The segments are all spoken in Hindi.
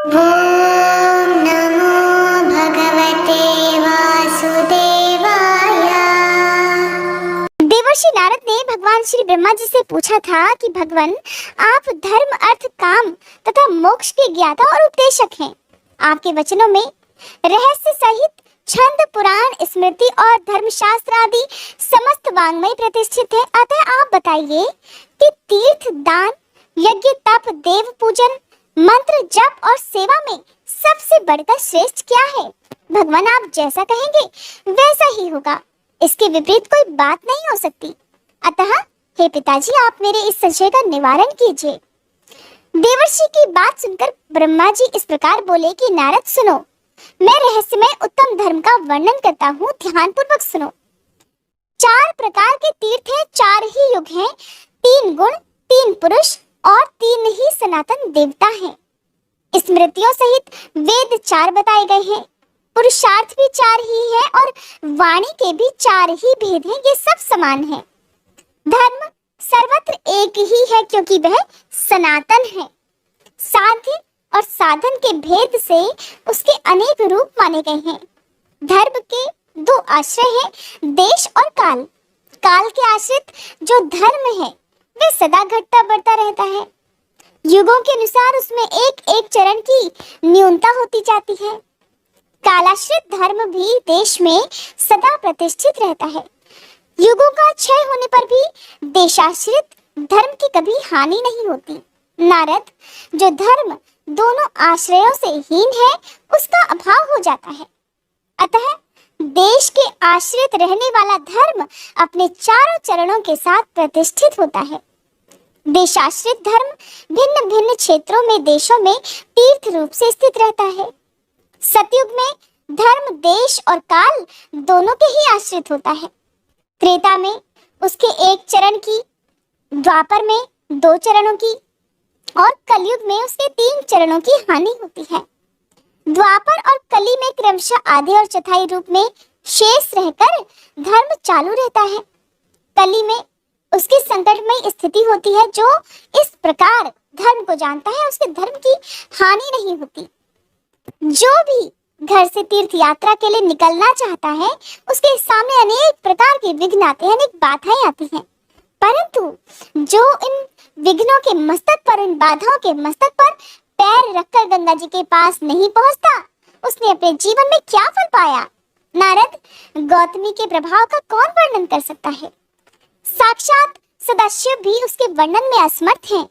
ॐ नमो भगवते वासुदेवाय। देवर्षि नारद ने भगवान श्री ब्रह्मा जी से पूछा था कि भगवान, आप धर्म, अर्थ, काम तथा मोक्ष के ज्ञाता और उपदेशक हैं। आपके वचनों में रहस्य सहित छंद, पुराण, स्मृति और धर्मशास्त्र आदि समस्त वाङ्मय प्रतिष्ठित है। अतः आप बताइए कि तीर्थ, दान, यज्ञ, तप, देव पूजन, मंत्र, जप और सेवा में सबसे बढ़कर श्रेष्ठ क्या है? भगवान, आप जैसा कहेंगे वैसा ही होगा, इसके विपरीत कोई बात नहीं हो सकती। अतः हे पिताजी, आप मेरे इस संशय का निवारण कीजिए। देवर्षि की बात सुनकर ब्रह्मा जी इस प्रकार बोले कि नारद सुनो, मैं रहस्यमय उत्तम धर्म का वर्णन करता हूँ, ध्यान पूर्वक सुनो। 4 प्रकार के तीर्थ हैं, 4 ही युग हैं, 3 गुण, 3 पुरुष और 3 ही सनातन देवता हैं। स्मृतियों सहित वेद 4 बताए गए हैं, पुरुषार्थ भी 4 ही है और वाणी के भी 4 ही भेद हैं। ये सब समान है। धर्म सर्वत्र एक ही है क्योंकि वह सनातन है। साध्य और साधन के भेद से उसके अनेक रूप माने गए हैं। धर्म के 2 आश्रय हैं, देश और काल। काल के आश्रित जो धर्म है वह सदा घटता बढ़ता रहता है। युगों के अनुसार उसमें एक एक चरण की न्यूनता होती जाती है। कालाश्रित धर्म भी देश में सदा प्रतिष्ठित रहता है। युगों का क्षय होने पर भी देशाश्रित धर्म की कभी हानि नहीं होती। नारद, जो धर्म दोनों आश्रयों से हीन है उसका अभाव हो जाता है। अतः देश के आश्रित रहने वाला धर्म अपने चारों चरणों के साथ प्रतिष्ठित होता है। देशाश्रित धर्म भिन्न भिन्न क्षेत्रों में, देशों में तीर्थ रूप से स्थित रहता है। सतयुग में धर्म देश और काल दोनों के ही आश्रित होता है। त्रेता में उसके 1 चरण की, द्वापर में 2 चरणों की और कलयुग में उसके 3 चरणों की हानि होती है। द्वापर और कली में क्रमशः आधे और चौथाई रूप में शेष रहकर धर्म चालू रहता है। कली में उसकी संकटमय स्थिति होती है। जो इस प्रकार धर्म को जानता है उसके धर्म की हानि नहीं होती। जो भी घर से तीर्थ यात्रा के लिए निकलना चाहता है उसके सामने अनेक प्रकार के विघ्न आते हैं, अनेक बाधाएं आती हैं, परंतु जो इन विघ्नों के मस्तक पर, इन बाधाओं के मस्तक पर पैर रखकर गंगा जी के पास नहीं पहुंचता, उसने अपने जीवन में क्या फल पाया? नारद, गौतमी के प्रभाव का कौन वर्णन कर सकता है? साक्षात सदाशिव भी उसके वर्णन में असमर्थ हैं।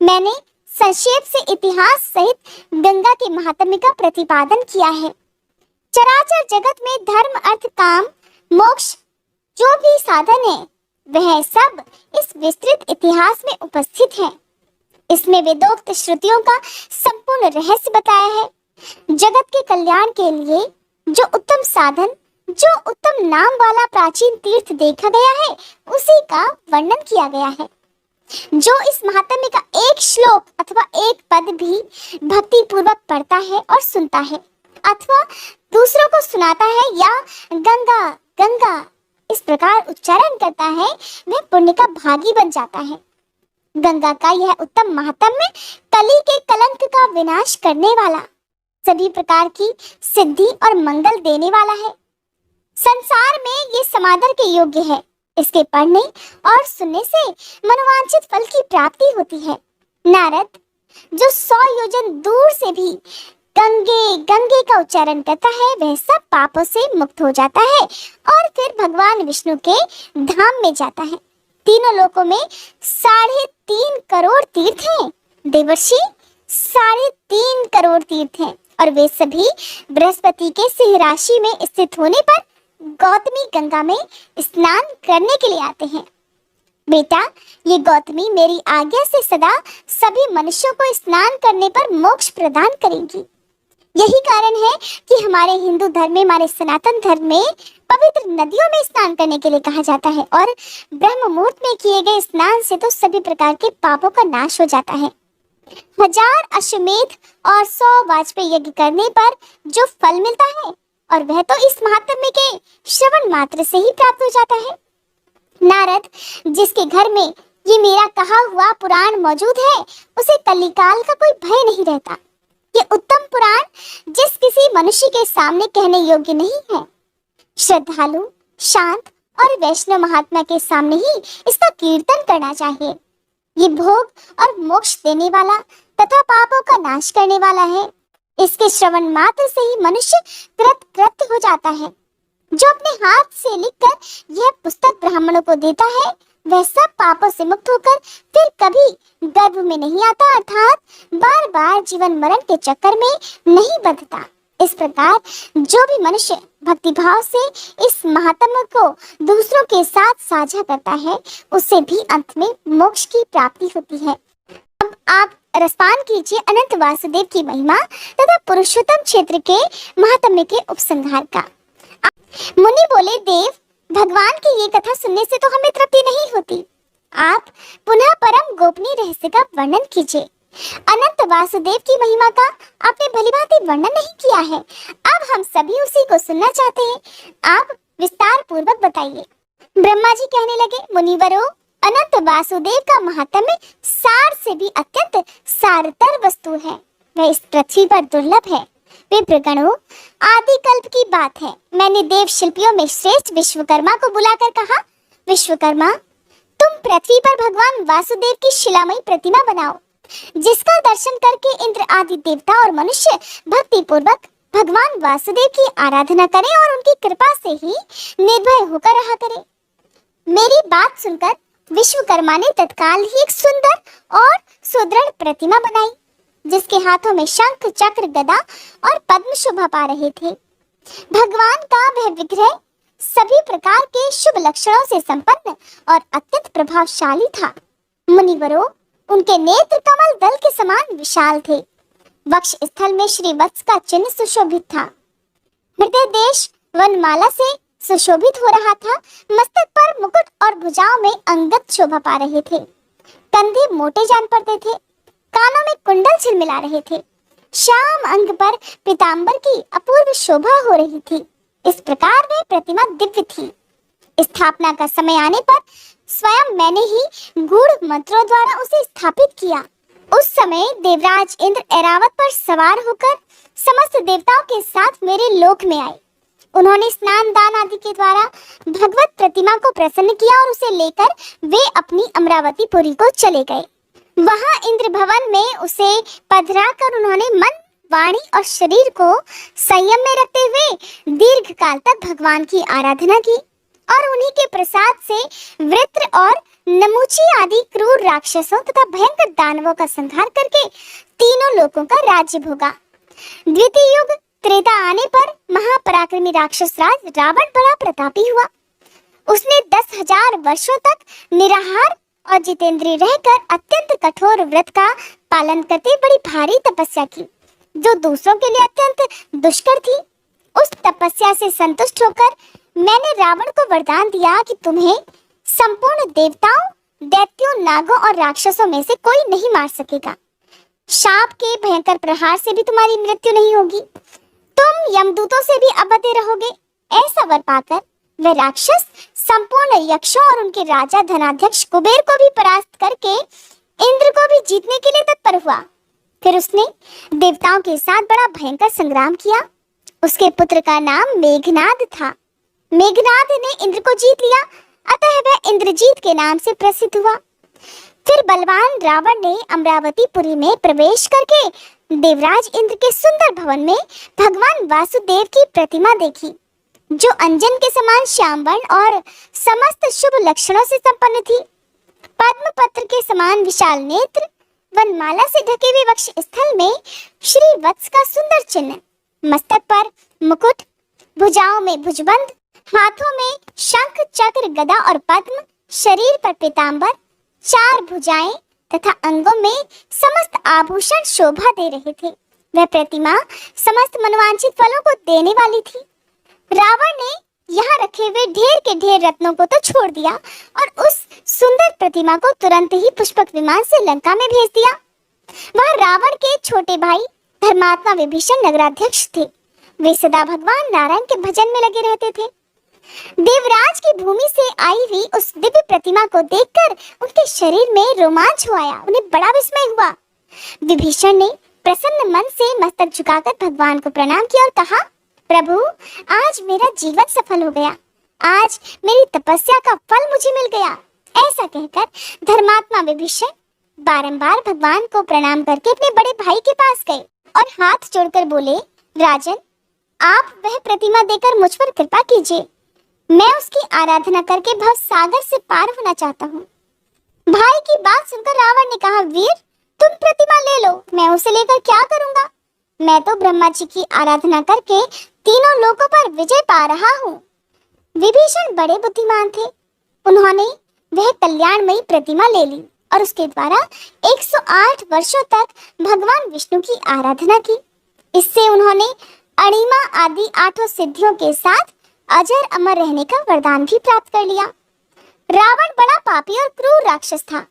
मैंने संक्षेप से इतिहास सहित गंगा के महात्म्य का प्रतिपादन किया है। चराचर जगत में धर्म, अर्थ, काम, मोक्ष जो भी साधन है वह सब इस विस्तृत इतिहास में उपस्थित है। इसमें वेदोक्त श्रुतियों का संपूर्ण रहस्य बताया है। जगत के कल्याण के लिए जो उत्तम साधन, जो उत्तम नाम वाला प्राचीन तीर्थ देखा गया है उसी का वर्णन किया गया है। जो इस महात्म्य का एक श्लोक अथवा एक पद भी भक्ति पूर्वक पढ़ता है और सुनता है अथवा दूसरों को सुनाता है या गंगा गंगा इस प्रकार उच्चारण करता है, वह पुण्य का भागी बन जाता है। गंगा का यह उत्तम महात्म्य कली के कलंक का विनाश करने वाला, सभी प्रकार की सिद्धि और मंगल देने वाला है। संसार में ये समादर के योग्य है। इसके पढ़ने और सुनने से मनोवांछित फल की प्राप्ति होती है। नारद, जो 100 योजन दूर से भी गंगे गंगे का उच्चारण करता है वह सब पापों से मुक्त हो जाता है और फिर भगवान विष्णु के धाम में जाता है। तीनों लोकों में 3.5 करोड़ तीर्थ हैं। देवर्षि, 3.5 करोड़ तीर्थ हैं और वे सभी बृहस्पति के सिंह राशि में स्थित होने पर गौतमी गंगा में स्नान करने के लिए आते हैं। बेटा, ये गौतमी मेरी आज्ञा से सदा सभी मनुष्यों को स्नान करने पर मोक्ष प्रदान करेंगी। यही कारण है कि हमारे हिंदू धर्म में, हमारे सनातन धर्म में पवित्र नदियों में स्नान करने के लिए कहा जाता है और ब्रह्म मुहूर्त में किए गए स्नान से तो सभी प्रकार के पापों का नाश हो जाता है। 1000 अश्वमेध और 100 वाजपेयी यज्ञ करने पर जो फल मिलता है और वह तो इस महात्म्य के श्रवण मात्र से ही प्राप्त हो जाता है। नारद, जिसके घर में ये मेरा कहा हुआ पुराण मौजूद है उसे कलिकाल का कोई भय नहीं रहता, ये उत्तम पुराण जिस किसी मनुष्य के सामने कहने योग्य नहीं है। श्रद्धालु, शांत और वैष्णव महात्मा के सामने ही इसका कीर्तन करना चाहिए। ये भोग और मोक्ष देने वाला तथा पापों का नाश करने वाला है। इसके श्रवण मात्र से ही मनुष्य कृतकृत्य हो जाता है। जो अपने हाथ से लिखकर यह पुस्तक ब्राह्मणों को देता है, वह सब पापों से मुक्त होकर फिर कभी गर्भ में नहीं आता, अर्थात बार बार जीवन मरण के चक्कर में नहीं बंधता। इस प्रकार जो भी मनुष्य भक्ति भाव से इस महात्म्य को दूसरों के साथ साझा करता है, उससे भी अंत में मोक्ष की प्राप्ति होती है। अब आप रसपान कीजिए अनंत वासुदेव की महिमा तथा पुरुषोत्तम क्षेत्र के महात्म्य के उपसंहार का। मुनि बोले, देव, भगवान की ये कथा सुनने से तो हमें तृप्ति नहीं होती। आप पुनः परम गोपनीय रहस्य का वर्णन कीजिए। अनंत वासुदेव की महिमा का आपने भलीभांति वर्णन नहीं किया है। अब हम सभी उसी को सुनना चाहते हैं। आप विस्तार पूर्वक बताइए। ब्रह्मा जी कहने लगे, मुनिवरों, अनंत वासुदेव का महात्म्य सार से भी अत्यंत सारतर वस्तु है। वह इस पृथ्वी पर दुर्लभ है। विप्रगणों, आदि कल्प की बात है। मैंने देव शिल्पियों में श्रेष्ठ विश्वकर्मा को बुलाकर कहा, विश्वकर्मा, तुम पृथ्वी पर भगवान वासुदेव की शिलामयी प्रतिमा बनाओ, जिसका दर्शन करके इंद्र आदि देवता और मनुष्य भक्ति पूर्वक भगवान वासुदेव की आराधना करें और उनकी कृपा से ही निर्भय होकर रहा करें। मेरी बात सुनकर विश्वकर्मा ने तत्काल ही एक सुंदर और सुदृढ़ प्रतिमा बनाई, जिसके हाथों में शंख, चक्र, गदा और पद्म शोभा पा रहे थे। भगवान का वह विग्रह सभी प्रकार के शुभ लक्षणों से संपन्न और अत्यंत प्रभावशाली था। मुनिवरों, उनके नेत्र कमल दल के समान विशाल थे। वक्ष स्थल में श्री वत्स का चिन्ह सुशोभित था। हृदय देश वनमाला से सुशोभित हो रहा था। मस्तक पर मुकुट और भुजाओं में अंगद शोभा पा रहे थे। कंधे मोटे जान पड़ते थे। कानों में कुंडल झिलमिला रहे थे। श्याम अंग पर पीतांबर की अपूर्व शोभा हो रही थी। इस प्रकार वह प्रतिमा दिव्य थी। स्थापना का समय आने पर स्वयं मैंने ही गूढ़ मंत्रों द्वारा उसे स्थापित किया। उस समय देवराज इंद्र ऐरावत पर सवार होकर समस्त देवताओं के साथ मेरे लोक में आए। उन्होंने स्नान दान आदि के द्वारा भगवत प्रतिमा को प्रसन्न किया और उसे लेकर वे अपनी अमरावती पुरी को चले गए। वहां इंद्र भवन में उसे पधरा कर उन्होंने मन, वाणी और शरीर को संयम में रखते हुए दीर्घ काल तक भगवान की आराधना की और उन्हीं के प्रसाद से वृत्र और नमुची आदि क्रूर राक्षसों तथा भयंकर दानवों का संहार करके तीनों लोकों का राज्य भोगा। द्वितीय युग त्रेता आने पर महापराक्रमी राक्षस राज रावण बड़ा प्रतापी हुआ। उसने 10,000 वर्षों तक निराहार और जितेंद्रिय रहकर अत्यंत कठोर व्रत का पालन करते बड़ी भारी तपस्या की, जो दूसरों के लिए अत्यंत दुष्कर थी। उस तपस्या से संतुष्ट होकर मैंने रावण को वरदान दिया कि तुम्हें संपूर्ण देवताओं, दैत्यों, नागों और राक्षसों में से कोई नहीं मार सकेगा। शाप के भयंकर प्रहार से भी तुम्हारी मृत्यु नहीं होगी। तुम यमदूतों से भी अबध्य रहोगे। ऐसा वर पाकर वह राक्षस संपूर्ण यक्षों और उनके राजा धनाध्यक्ष कुबेर को भी परास्त करके इंद्र को भी जीतने के लिए तत्पर हुआ। फिर उसने देवताओं के साथ बड़ा भयंकर संग्राम किया। उसके पुत्र का नाम मेघनाद था। मेघनाद ने इंद्र को जीत लिया, अतः वह इंद्रजीत के नाम से प्रसिद्ध हुआ। फिर बलवान रावण ने अमरावती पुरी में प्रवेश करके देवराज इंद्र के सुंदर भवन में भगवान वासुदेव की प्रतिमा देखी, जो अंजन के समान श्याम वर्ण और समस्त शुभ लक्षणों से संपन्न थी। पद्म पत्र के समान विशाल नेत्र, वनमाला से ढके हुए वक्ष स्थल में श्री वत्स का सुंदर चिन्ह, मस्तक पर मुकुट, भुजाओं में भुजबंद, हाथों में शंख, चक्र, गदा और पद्म, शरीर पर पीतांबर, 4 भुजाएं तथा अंगों में समस्त आभूषण शोभा दे रहे थे। वह प्रतिमा समस्त मनोवांछित फलों को देने वाली थी। रावण ने यहाँ रखे हुए ढेर के ढेर रत्नों को तो छोड़ दिया और उस सुंदर प्रतिमा को तुरंत ही पुष्पक विमान से लंका में भेज दिया। वह रावण के छोटे भाई धर्मात्मा विभीषण नगराध्यक्ष थे। वे सदा भगवान नारायण के भजन में लगे रहते थे। देवराज की भूमि से आई हुई उस दिव्य प्रतिमा को देखकर उनके शरीर में रोमांच हो आया। उन्हें बड़ा विस्मय हुआ। विभीषण ने प्रसन्न मन से मस्तक झुकाकर भगवान को प्रणाम किया और कहा, प्रभु, आज मेरा जीवन सफल हो गया, आज मेरी तपस्या का फल मुझे मिल गया। ऐसा कहकर धर्मात्मा विभीषण बारंबार भगवान को प्रणाम करके अपने बड़े भाई के पास गए और हाथ जोड़कर बोले, राजन, आप वह प्रतिमा देकर मुझ पर कृपा कीजिए, मैं उसकी आराधना करके भव सागर से पार होना चाहता हूँ। भाई की बात सुनकर रावण ने कहा, वीर, तुम प्रतिमा ले लो, मैं उसे लेकर क्या करूंगा? मैं तो ब्रह्मा जी की आराधना करके तीनों लोकों पर विजय पा रहा हूँ। विभीषण बड़े बुद्धिमान थे। उन्होंने वह कल्याणमयी प्रतिमा ले ली और उसके द्वारा 108 वर्षों तक भगवान विष्णु की आराधना की। इससे उन्होंने अणिमा आदि 8 सिद्धियों के साथ अजर अमर रहने का वरदान भी प्राप्त कर लिया। रावण बड़ा पापी और क्रूर राक्षस था।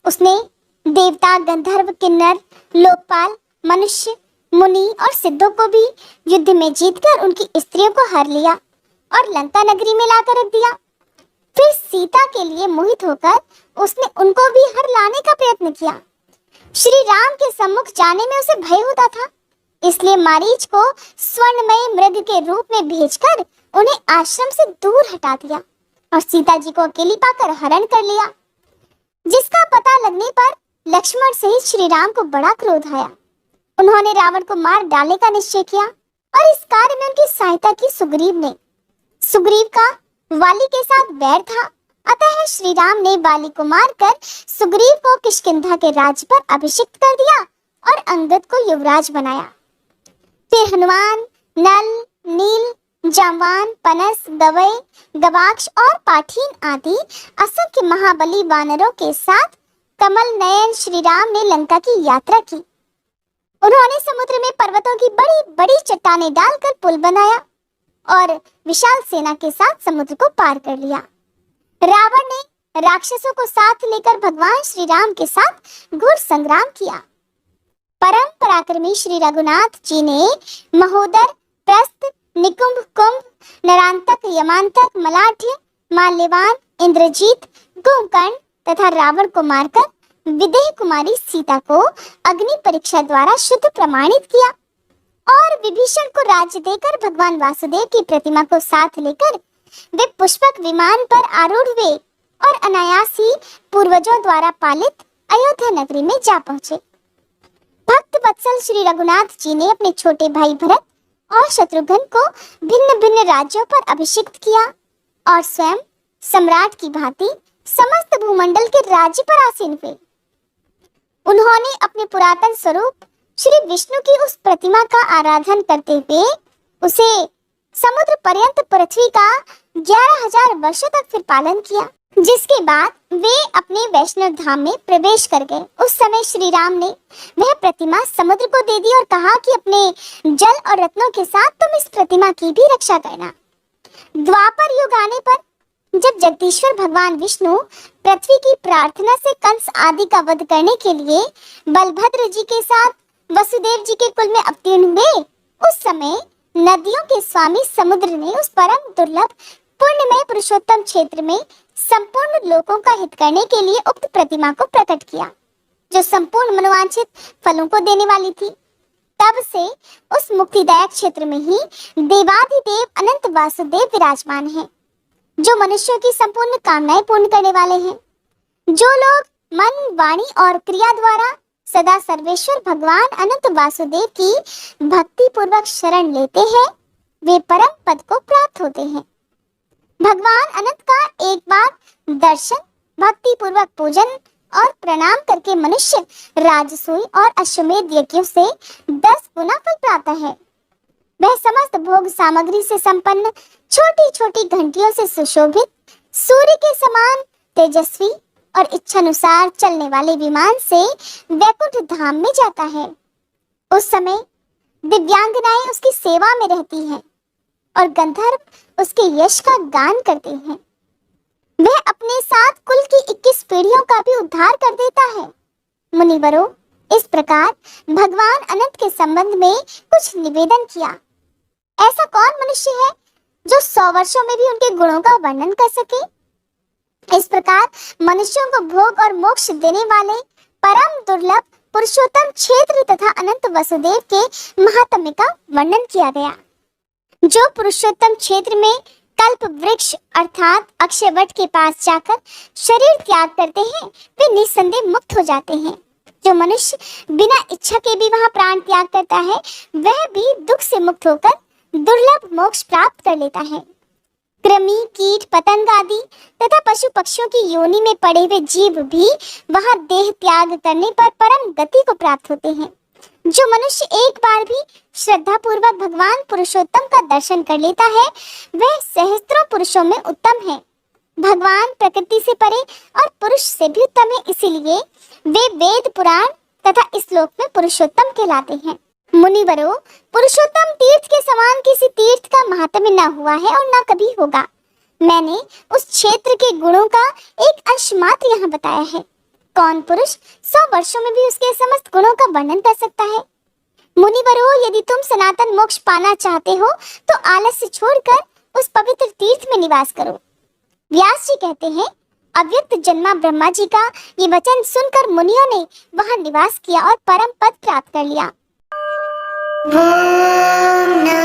उसने देवता, गंधर्व, किन्नर, लोकपाल, मनुष्य, मुनि और सिद्धों को भी युद्ध में जीतकर उनकी स्त्रियों को हर लिया और लंका नगरी में लाकर रख दिया। फिर सीता के लिए मोहित होकर उसने उनको भी हर लाने का प्रयत्न किया। श्री राम के सम्मुख जाने में उसे भय होता था, इसलिए मारीच को स्वर्णमय मृग के रूप में भेजकर उन्हें आश्रम से दूर हटा दिया और सीता जी को अकेली पाकर हरण कर लिया। जिसका पता लगने पर लक्ष्मण सहित श्री राम को बड़ा क्रोध आया। उन्होंने रावण को मार डालने का निश्चय किया और इस कार्य में उनकी सहायता की सुग्रीव ने। सुग्रीव का वाली के साथ बैर था, अतः श्री राम ने वाली को मारकर सुग्रीव को किष्किंधा के राज्य पर अभिषिक्त कर दिया और अंगद को युवराज बनाया। फिर हनुमान, नल, नील, जामवान, पनस, गवय, गवाक्ष और पाठीन आदि असंख्य महाबली वानरों के साथ कमल नयन श्री राम ने लंका की यात्रा की। उन्होंने समुद्र में पर्वतों की बड़ी बड़ी चट्टानें डालकर पुल बनाया और विशाल सेना के साथ समुद्र को पार कर लिया। रावण ने राक्षसों को साथ लेकर भगवान श्री राम के साथ घोर संग्राम किया। परम पराक्रमी श्री रघुनाथ जी ने महोदर, प्रस्थ, निकुंभ, कुंभ, नरांतक, यमांतक, मलाढ़, माल्यवान, इंद्रजीत, कुंभकर्ण तथा रावण को मारकर विदेह कुमारी सीता को अग्नि परीक्षा द्वारा शुद्ध प्रमाणित किया और विभीषण को राज्य देकर भगवान वासुदेव की प्रतिमा को साथ लेकर वे पुष्पक विमान पर आरूढ़ हुए और अनायास ही पूर्वजों द्वारा पालित अयोध्या नगरी में जा पहुंचे। भक्त वत्सल श्री रघुनाथ जी ने अपने छोटे भाई भरत और शत्रुघ्न को भिन्न भिन्न राज्यों पर अभिषिक्त किया और स्वयं सम्राट की भांति समस्त भूमंडल के राज्य पर आसीन हुए। उन्होंने अपने पुरातन स्वरूप श्री विष्णु की उस प्रतिमा का आराधन करते हुए उसे समुद्र पर्यंत पृथ्वी का 11,000 वर्षों तक फिर पालन किया, जिसके बाद वे अपने वैष्णव धाम में प्रवेश कर गए। उस समय श्री राम ने वह प्रतिमा समुद्र को दे दी और कहा कि अपने जल और रत्नों के साथ तुम इस प्रतिमा की भी रक्षा करना। द्वापर युग आने पर जब जगदीश्वर भगवान विष्णु पृथ्वी की प्रार्थना से कंस आदि का वध करने के लिए बलभद्र जी के साथ वसुदेव जी के कुल में अवतीर्ण हुए, उस समय नदियों के स्वामी समुद्र ने उस परम दुर्लभ पुण्यमय पुरुषोत्तम क्षेत्र में संपूर्ण लोगों का हित करने के लिए उक्त प्रतिमा को प्रकट किया, जो संपूर्ण मनोवांछित फलों को देने वाली थी। तब से उस मुक्तिदायक क्षेत्र में ही देवाधिदेव अनंत वासुदेव विराजमान हैं, जो मनुष्यों की संपूर्ण कामनाएं पूर्ण करने वाले हैं। जो लोग मन, वाणी और क्रिया द्वारा सदा सर्वेश्वर भगवान अनंत वासुदेव की भक्ति पूर्वक शरण लेते हैं, वे परम पद को प्राप्त होते हैं। भगवान अनंत का एक बार दर्शन, भक्ति पूर्वक पूजन और प्रणाम करके मनुष्य राजसूय और अश्वमेध यज्ञों से 10 गुना फल पाता है। वह समस्त भोग सामग्री से संपन्न, छोटी छोटी घंटियों से सुशोभित, सूर्य के समान तेजस्वी और इच्छानुसार चलने वाले विमान से वैकुंठ धाम में जाता है। उस समय दिव्यांगनाएं उसकी सेवा में रहती हैं और गंधर्व उसके यश का गान करते हैं। वह अपने साथ कुल की 21 पीढ़ियों का भी उद्धार कर देता है। मुनिवरों, इस प्रकार भगवान अनंत के संबंध में कुछ निवेदन किया। ऐसा कौन मनुष्य है जो 100 वर्षों में भी उनके गुणों का वर्णन कर सके? इस प्रकार मनुष्यों को भोग और मोक्ष देने वाले परम दुर्लभ पुरुषोत्तम क्षेत्र तथा अनंत वसुदेव के महात्म्य का वर्णन किया गया। जो पुरुषोत्तम क्षेत्र में कल्प वृक्ष अर्थात अक्षय वट के पास जाकर शरीर त्याग करते हैं वे निस्संदेह मुक्त हो जाते हैं। जो मनुष्य बिना इच्छा के भी वहां प्राण त्याग करता है वह भी दुख से मुक्त होकर दुर्लभ मोक्ष प्राप्त कर लेता है। कृमि कीट पतंग आदि तथा पशु पक्षियों की योनि में पड़े हुए जीव भी वहां देह त्याग करने पर परम गति को प्राप्त होते हैं। जो मनुष्य एक बार भी श्रद्धा पूर्वक भगवान पुरुषोत्तम का दर्शन कर लेता है वह सहस्त्रों पुरुषों में उत्तम है। भगवान प्रकृति से परे और पुरुष से भी उत्तम है, इसीलिए वे वेद पुराण तथा इस लोक में पुरुषोत्तम कहलाते हैं। मुनिवरों, पुरुषोत्तम तीर्थ के समान किसी तीर्थ का महात्म्य न हुआ है और न कभी होगा। मैंने उस क्षेत्र के गुणों का एक अंश मात्र यहाँ बताया है। कौन पुरुष 100 वर्षों में भी उसके समस्त गुणों का वर्णन कर सकता है? मुनिवरों, यदि तुम सनातन मोक्ष पाना चाहते हो तो आलस्य छोड़कर उस पवित्र तीर्थ में निवास करो। व्यास जी कहते हैं, अव्यक्त जन्मा ब्रह्मा जी का ये वचन सुनकर मुनियों ने वहां निवास किया और परम पद प्राप्त कर लिया। ॐ